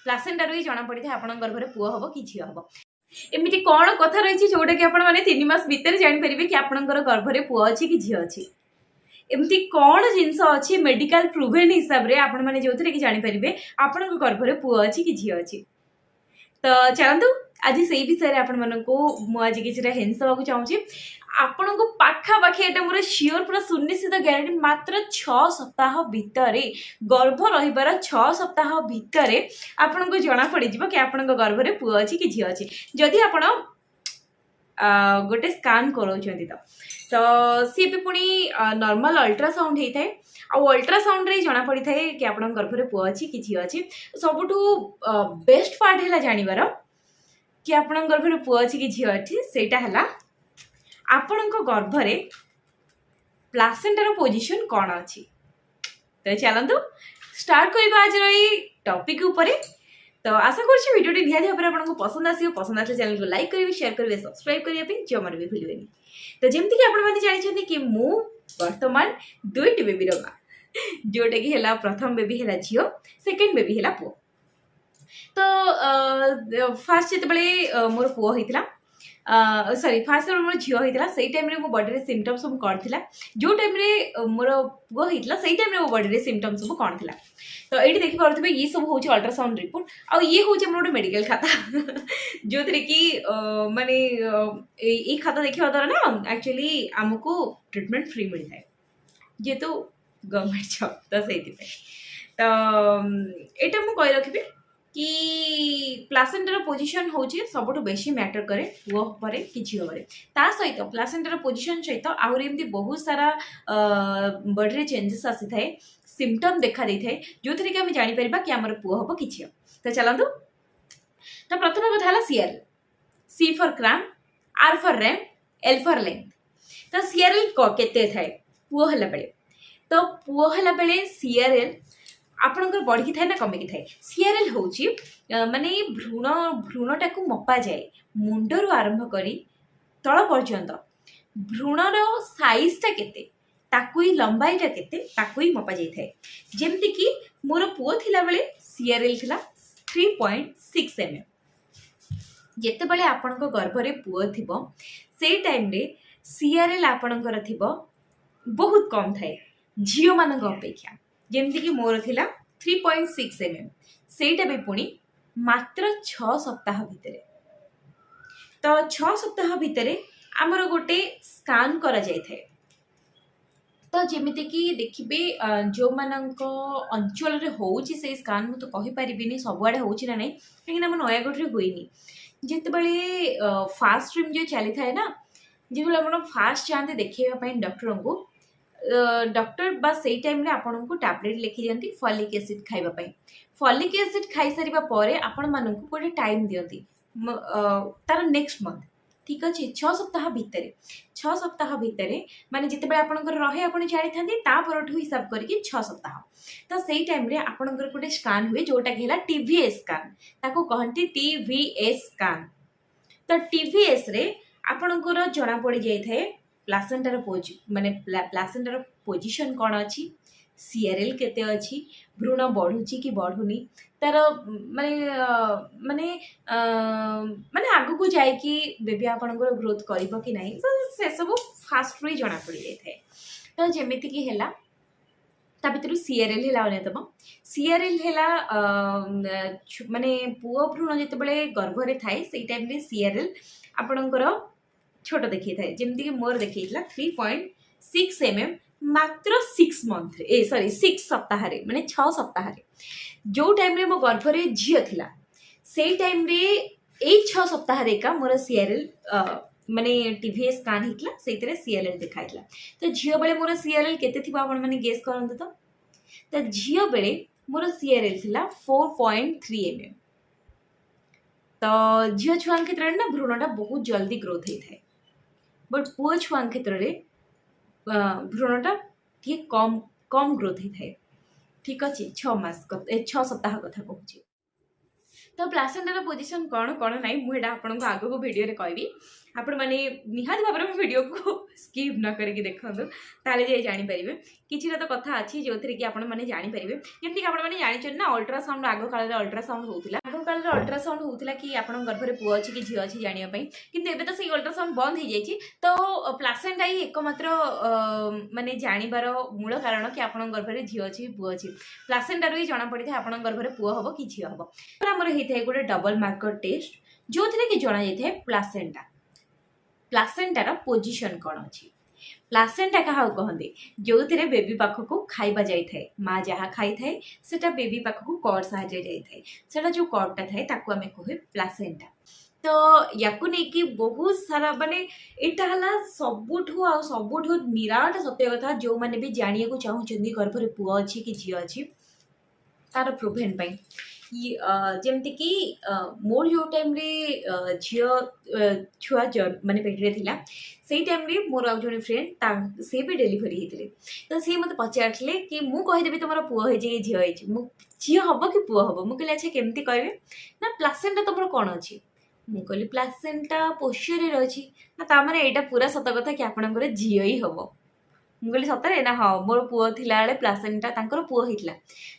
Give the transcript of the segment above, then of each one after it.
Placenta ही जना पड़ी था आपण गर्भरे पुओ हम कि झील हम। एमती कौन कथा रही जोटा कि आपने 3 मास भितर जापर कि आपंकर गर्भरे पुओ अच्छी कि झील अच्छी। एमती कौन जिनस अच्छी मेडिकल प्रूवेन हिसाब से आपण मैंने जो कि जापर आपण गर्भरे पुओ अच्छी कि झील अच्छी। तो चलतु आज से विषय आपण मुझे किसी हिंस देवा चाहूँगी आपण को पाखापाखि एटा मोर श्योर पूरा सुनिश्चित ग्यारंटी मात्र 6 सप्ताह भितर गर्भ रहिबार 6 सप्ताह भितर आपण को जना पड़ कि आपण गर्भरे पुओ अच्छी कि झील अच्छी। जदि आपण गोटे स्कान कराउछंती तो सी भी पुणी नॉर्मल अल्ट्रासाउंड होता है अल्ट्रासाउंड रे जना पड़ी थाए कि आपण गर्भरे पुओ अच्छी कि झील अच्छी। सबुठू बेस्ट पार्ट है जानिबार कि आपण गर्भरे पुओ अच्छी कि झील अच्छी सेटा है आपण गर्भरे प्लासेंटार पोजिशन कौन अच्छी। तो चलतु स्टार्ट करबा आज टॉपिक उपरे। तो आशा करुँच भिडियोटी निहाती भाव में आपको पसंद आसो पसंद आसे चैनल को लाइक करेंगे शेयर करेंगे सब्सक्राइब करने जमा भी भूलें। तो जमती कि आपने जानते कि मु वर्तमान 2टी बेबी माँ जोटा कि है प्रथम बेबी है झील सेकेंड बेबी है पुओ। तो फास्ट जो मोर पुओ होता सॉरी फास्ट मोर झील होता से टाइम मो बॉडी सिम्पटम सब कौन थी जो टाइम मोर पुओ होता से टाइम मो बॉडी सिम्पटम सब कौन थी। तो ये देखिपे ये सब हूँ अल्ट्रासाउंड रिपोर्ट आ ये हूँ मोर मेडिकल खाता जो थे कि माने ये खाता देखा द्वारा ना एक्चुअली आमको ट्रिटमेंट फ्री मिलता है जेहेतु गवर्नमेंट जॉब। तो से तो यहाँ मुझे रखी कि प्लासेंटार पोजिशन हूँ सबुठ बेसी मैटर करे पुओ पर कि झील पर। ता सहित प्लासेंटार पोजिशन सहित आहरी एमती बहुत सारा बॉडी चेंजेस आसी थाए सिम्पटम देखा दे थाए जो थे कि आम जापर कि आम पुओ हम कि झील। तो चलतु तो प्रथम कथा CRL C for cram R for ram L for length. तो सीआरएल केते थाए पुओ हला बेले। तो पुओ हला बेले सीआरएल आपणकर बढ़ी थाए ना कमिकी थाए। सीआरएल हूँ माने भ्रूण भ्रूणटा को मपा जाए मुंडरू आरंभ करी तल पर्यंत भ्रूणर साइजटा केते ताकू ही लंबाईटा केते ताकू ही मपा जाई थाए। जेमती कि मोर पुओ थिला बेले सीआरएल थिला 3.6 mm। जेते बेले आपणको गर्भरे पुओ थिबो से टाइम रे सीआरएल आपणकर थिबो बहुत कम थाए झील मानक अपेक्षा। जेमती कि मोर थिला 3.6 mm सेटा भी पुणी मात्र 6 सप्ताह भितर। तो 6 सप्ताह भितर आमर गोटे स्कान करा जाय थाए। तो जेमिति कि देखिबे जो मानक अंचल रे होउची से स्कान मु तो कहि परिबिनी सबुआडे होउची ना नहीं लेकिन हम नयागढ़ रे होइनी। जेते बेले फास्ट स्ट्रीम जो चली थाए ना जे बेले आपण फास्ट चाहते देखिबा पई डॉक्टर को डॉक्टर बस से टाइम रे आपन को टैबलेट लिखि दियंती फॉलिक एसिड खाइबा पई। फॉलिक एसिड खाई सारिबा परे आपण मानन को गोटे टाइम दियंती तार नेक्स्ट मंथ ठीक अच्छे 6 सप्ताह भितर 6 सप्ताह भितर माने जिते बेले आपनकर रहे आपण जानि थांती ता परठु हिसाब करके 6 सप्ताह। तो सेही टाइम रे आपनकर गोटे स्कान हुए जोटा कि टीवीएस स्कान ताको कहंती टीवीएस स्कान। तो टीवीएस रे आपनकर जना पड़ी जाय थाए प्लासेंटार माने प्लासेंटार पोजिशन कौन अच्छी सीआरएल केते अच्छी भ्रूण बढ़ुची कि बढ़ुनी तार माने माने माने आगु को जाए कि बेबी आपनकर ग्रोथ करिबो कि नहीं से सब फास्ट रे जना पड़ी जाय थाए। तो जेमिति कि हैला ता भितर सीआरएल हैला अन्यतम सीआरएल हैला माने पुओ भ्रूण जेते बेले गर्भरे थाए सेई टाइम रे सीआरएल आपनकर छोट देखिए थाए जेमती कि मोर देखिए 3.6 mm मात्र 6 मंथ रे सॉरी 6 सप्ताह रे माने 6 सप्ताह रे जो टाइम रे मो गर्भरे झील थिला सेई टाइम रे ए 6 सप्ताह रे का मोर सीआरएल माने टीवीएस स्कान हितला सेइतरे सीआरएल देखाइतला। तो झील बेले मोर सीआरएल केते थिबा आपण माने गेस करंत। तो झील बेले मोर सीआरएल थिला 4.3 mm। तो झील छुआ क्षेत्र में ना भ्रूणटा बहुत जल्दी ग्रोथ होता है बट पुओ छुआ क्षेत्र में भ्रूणटा ठीक कम कम ग्रोथ होता है ठीक अच्छे 6 सप्ताह कथा कहूँ। तो प्लासेंटार पोजिशन कौन कौन ना मुझे आपको आग को भिडियो कहबी आपण मैंने निहाती भाव में वीडियो को स्किप न करके देखो ताले जाई जानी परिबे किछिटा तो कथा अछि जोथिरे कि आपण माने जानि परिबे जेमति कि आपण माने जानि छन ना अल्ट्रासाउंड आगो काल रे अल्ट्रासाउंड होउतिला आगो काल रे अल्ट्रासाउंड होउतिला कि आपण गर्भ रे पुओ अछि कि झियो अछि जानिया पई किंतु एबे तो सेही अल्ट्रासाउंड बंद हो जाइछि तो प्लासेंटा ही एकमात्र माने जानिबार मूल कारण कि आपण गर्भ रे झियो अछि पुओ अछि प्लासेंटा रो ही जणा पड़ि था आपण गर्भ रे पुओ हबो कि झियो हबो पर हमर हेइथे गोटे डबल मार्कर टेस्ट जोथिरे कि जणा जाइथे प्लासेंटार पोजिशन कौन अच्छी प्लासेंटा क्या कहते जो थे बेबी पाखक खाइबा जाए माँ जहाँ खाई थाए सेटा बेबी पाखक कॉर्ड साहाଯ୍य जाए सेटा जो कॉर्डटा थाए ताकू आमे कहे प्लासेंटा तो याकू नेकी बहुत सारा माने एटा हला सबुठु आ सबुठु निराट सत्य कथा जो माने भी जानिया को चाहूचंदी गर्भ रे पुओ अछि कि झियो अछि तार प्रूवेन पई जेमती कि मोर जो टाइम रे झियो छुआ माने पेटरे थिला सेही टाइम रे मोर आ जने फ्रेंड से भी डिलीवरी हेतिले तो से मते पचारले कि मु कहि देबी तमरा पुओ हे जे झियो हे मु झियो हबो कि पुओ हबो मु कहले अच्छा केमती कहबे ना प्लासेंटा तमरो कोन अछि मु कहली प्लासेंटा पोस्चर रे अछि ना ता माने एटा पूरा सत कथा कि आपनकर झियो ही हबो मु कहली सतरे ना हाँ मोर पुओ थिला बेले प्लासेंटा तांकर पुओ हितला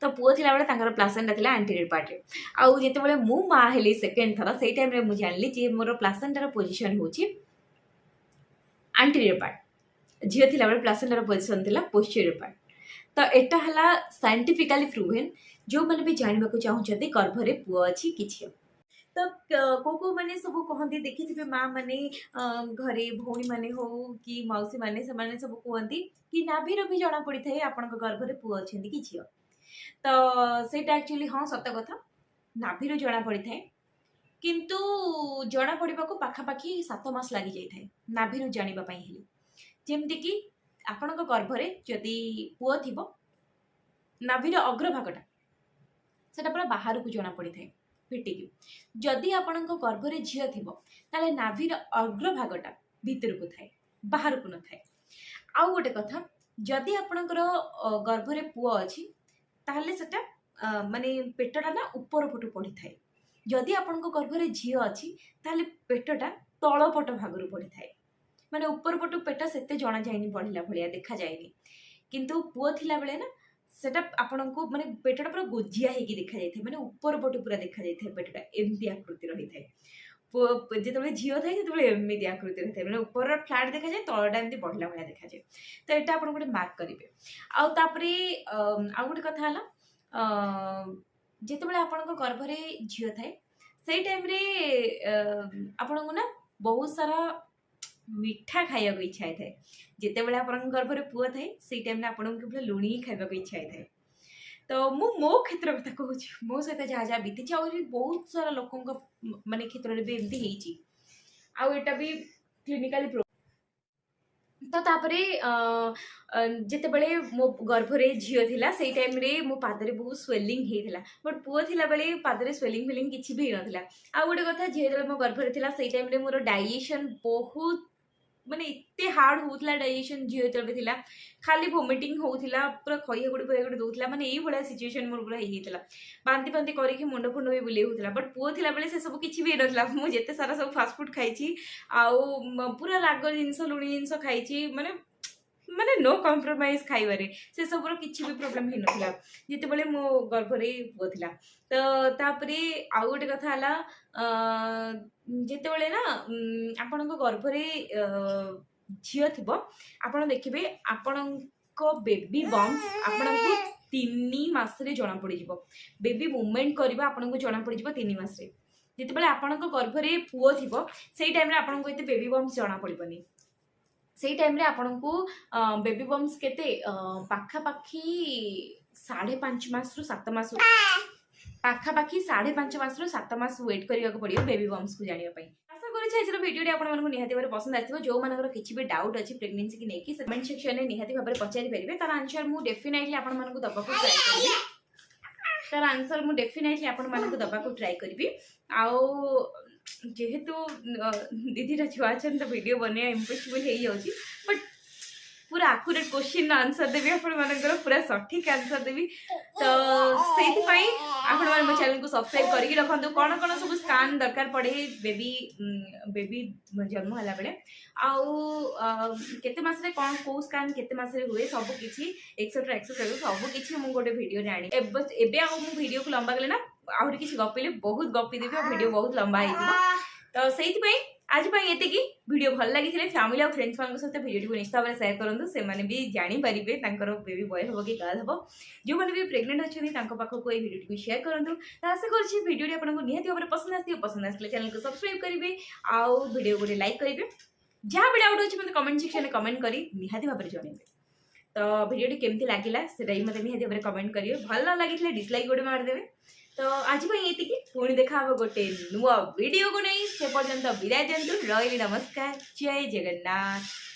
तो पुओ थिला बेले तांकर प्लासेंटा थिला एंटीरियर पार्ट रे आउ जेते बेले मु मा हेली सेकंड थरा सेही टाइम रे मु जानली जे मोर प्लासेंटा रो पोजीशन होची एंटीरियर पार्ट झियो थिला बेले प्लासेंटा रो पोजीशन थिला पोस्टीरियर पार्ट तो एटा हला साइंटिफिकली प्रूवन जो माने भी जानबा को चाहू छथि गर्भ रे पुओ अछि किछि तो को मैंने सब कहते देखी माँ मैंने घरे भौणी मैंने हो कि मौसी मैंने से सब कहती कि नाभीर भी जना पड़ी थाए आपण गर्भ रे पुओ अच्छे कि झियो तो सेटा एक्चुअली हाँ सत कथा नाभीर जना पड़ी थाए किंतु जना पड़ा को पाखापाखि 7 मास लगी जाए नाभीर जानिबा पई हेली जेमति कि आपण गर्भ रे जदि पुओ थिबो नाभीर अग्रभागटा सेटा पूरा बाहर को जना पड़ी थाए फिटिकी जदि आपण गर्भ रे झियो थिबो ताले नाभीर अग्रभागटा भीतर को थाए बाहर को न थाए आउ गोटे कथा जदि आपणकर गर्भ रे पुओ अछि ताले सेटा माने पेटटा ना ऊपर पटु पड़ी थाए जदि आपण गर्भ रे झियो अछि ताले पेटटा तळ पट भागरु पड़ी थाए माने ऊपर पटु पेट सेते जणा जायनी बढ़िला भलिया देखा जायनी किंतु पुओ थिला बेले ना सेटा आपण को माने पेटटा पूरा गोजिया हेकी देखा जाय माने ऊपर पटु पूरा देखा जाय पेटटा एमती आकृति रही थाए जेतबे झियो थाए सेतबे एमती आकृति रही थाए माने ऊपर फ्लैट देखा जाय तळटा एमती बढ़ला भलिया देखा जाय तो एटा आपण गोटे मार्क करिवे आ तापरे आ गोटे कथा हला जेतबे आपण गर्भ रे झियो थाए सेही टाइम रे आपण को ना बहुत सारा मीठा खाइबा को इच्छा थाए जिते बेले आपन गर्भ रे पुओ थाए से टाइम आपन के लुणी खाइबा को इच्छा थाए तो मो क्षेत्र कथा कहूँ मो सहित जहाँ जहाँ बीती आ बहुत सारा लोक माने क्षेत्र में भी एमती हेची आउ एटा भी क्लिनिकली तो तापरे जिते बेले मो गर्भ रे झियो थिला सेही टाइम रे मो पादरे बहुत स्वेलिंग हेथिला बट पुओ थिला बेले पादरे स्वेलिंग फिलिंग किछि भी नथिला आ गोटे कथा जे मो गर्भ रे थिला सेही टाइम रे मोर डाइजेशन बहुत माने इत्ते हार्ड होउतला डाइजेशन झियो तबे थिला खाली वोमिटिंग होउतला पूरा खइया गुडी दोउतला माने एई भला सिचुएशन मोर पूरा हेइतला बांती बांती करी कि मुंड फुंड भी बुले होउतला बट पुओ थिला बेले से सब किछि भी नथला मु जेते सारा सब फास्ट फूड खाइछि आउ पूरा राग जिंस लुणी जिंस खाइछि माने माने नो कॉम्प्रोमाइज खाइबारे से सब किछि भी प्रॉब्लम हे नथला जेते बेले मो गर्भ रे पुओ थिला तो तापरे आउ गोटे कथा हला जेते बेले ना आपण गर्भ रे झियो थिबो आपण देखिबे आपण बेबी बम्स आपण 3 मास रे जना पड़ी जिवो बेबी मूवमेंट करबा आपण को जना पड़ी जिवो 3 मास रे जेते बेले आपण गर्भ रे पुओ थिबो सेही टाइम रे आपण को एते बेबी बम्स जना पड़िबनी सेही टाइम रे आपण को बेबी बम्स केते पाखापाखि 5.5 मास रु 7 मास पाखापाखि 5.5 मास रु 7 मास वेट करिया को पड़ियो बेबी बम्स को जानिया पई आशा करि छै जे वीडियो आपण मानको निहाती भाबरे पसंद आथिबो जो मानकर किछि भी डाउट अछि प्रेगनेंसी की नेकी कमेंट सेक्शन रे निहाती भाबरे पचारि परिबे तार आंसर मु डेफिनेटली आपण मानको दबा को ट्राई करबी तार आंसर मु डेफिनेटली आपण मानको दबा को ट्राई करबी आउ जेहेतु दीदी छुआ छन तो वीडियो बने इम्पॉसिबल हो जाउची बट पूरा आकुरेट क्वेश्चन आंसर देवी आपण मानकर पूरा सठिक आंसर देवी तो सेति पई आपण माने मो चैनल को सब्सक्राइब करके रखंतु कोन कोन सब स्कैन दरकार पड़े बेबी जन्म हला बेले आउ केते मास रे कोन को स्कैन केते मास रे हुए सब किछि एक्सेट्रा सब किछि मु गोटे वीडियो रे आनी एबे आ मु वीडियो को लंबा गले ना आहुरी किछि गपिले बहुत गपी देबी वीडियो बहुत लंबा हेजिबो तो सेति पई आज ये वीडियो भल लगी फैमिली और फ्रेंड्स मान सहित वीडियो को निश्चित भाव सेयार करूँ से भी जानीपारे बेबी बॉय हम कि गर्ल हम जो मैंने भी प्रेग्नेंट अच्छा पाखक ये वीडियो को शेयर करूँ तो आशा करुँच वीडियो आपको निहाती भाव पसंद आसले चैनल को सब्सक्राइब करेंगे आउ वीडियो गोटे लाइक करेंगे जहाँ भी डाउट अच्छे मतलब कमेंट सेक्शन में कमेंट कर निहाती भाव जनइबे तो वीडियो केमती लगिला से मतलब निहाती भाव कमेंट करेंगे भल लगी डिसलाइक गोटे मारिदेवे तो आज ये पुणी देखा गोटे नुआ वीडियो को नहीं से पर्यंत विदाय दिंतु रही नमस्कार जय जगन्नाथ।